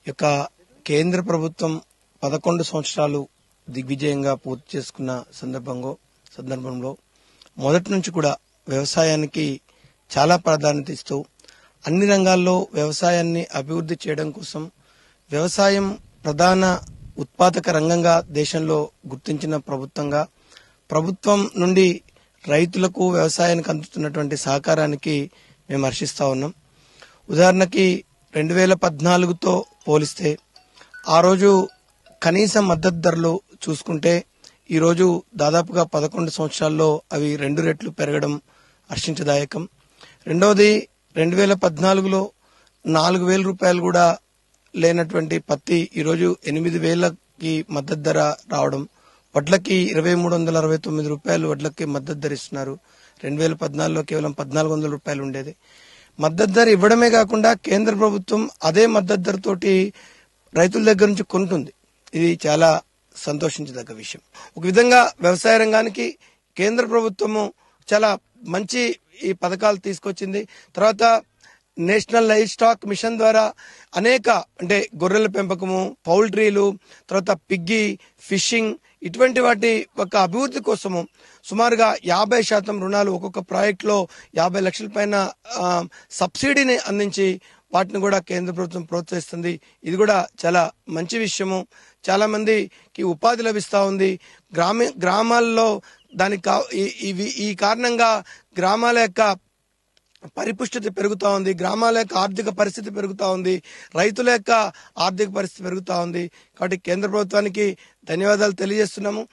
యొక్క కేంద్ర ప్రభుత్వం 11 సంవత్సరాలు దిగ్విజయంగా పూర్తి చేసుకున్న సందర్భంలో మొదటి నుంచి కూడా వ్యవసాయానికి చాలా ప్రాధాన్యత ఇస్తూ అన్ని రంగాల్లో వ్యవసాయాన్ని అభివృద్ధి చేయడం కోసం వ్యవసాయం ప్రధాన ఉత్పాదక రంగంగా దేశంలో గుర్తించిన ప్రభుత్వం నుండి రైతులకు వ్యవసాయానికి అందుతున్నటువంటి సహకారానికి మేము హర్షిస్తా ఉన్నాం. ఉదాహరణకి 2014తో పోలిస్తే ఆ రోజు కనీస మద్దతు ధరలు చూసుకుంటే ఈ రోజు దాదాపుగా 11 సంవత్సరాల్లో అవి 2 రెట్లు పెరగడం హర్షించదాయకం. రెండవది 2014లో 4,000 రూపాయలు కూడా లేనటువంటి పత్తి ఈరోజు 8,000కి మద్దతు ధర రావడం, వడ్లకి 2,369 రూపాయలు వడ్లకి మద్దతు ధర ఇస్తున్నారు. 2014లో కేవలం 1,400 రూపాయలు ఉండేది. మద్దతు ధర ఇవ్వడమే కాకుండా కేంద్ర ప్రభుత్వం అదే మద్దతు ధరతోటి రైతుల దగ్గర నుంచి కొంటుంది. ఇది చాలా సంతోషించదగ్గ విషయం. ఒక విధంగా వ్యవసాయ రంగానికి కేంద్ర ప్రభుత్వము చాలా మంచి ఈ పథకాలు తీసుకొచ్చింది. తర్వాత నేషనల్ లైవ్ స్టాక్ మిషన్ ద్వారా అనేక గొర్రెల పెంపకము, పౌల్ట్రీలు, తర్వాత పిగ్గి, ఫిషింగ్ ఇటువంటి వాటి ఒక అభివృద్ధి కోసము సుమారుగా 50% రుణాలు ఒక్కొక్క ప్రాజెక్టులో 50 లక్షల పైన సబ్సిడీని అందించి వాటిని కూడా కేంద్ర ప్రభుత్వం ప్రోత్సహిస్తుంది. ఇది కూడా చాలా మంచి విషయము. చాలా మందికి ఉపాధి లభిస్తూ ఉంది. గ్రామాల్లో ఈ కారణంగా గ్రామాల యొక్క పరిపుష్టి పెరుగుతూ ఉంది, గ్రామాల యొక్క ఆర్థిక పరిస్థితి పెరుగుతూ ఉంది, రైతుల యొక్క ఆర్థిక పరిస్థితి పెరుగుతూ ఉంది. కాబట్టి కేంద్ర ప్రభుత్వానికి ధన్యవాదాలు తెలియజేస్తున్నాము.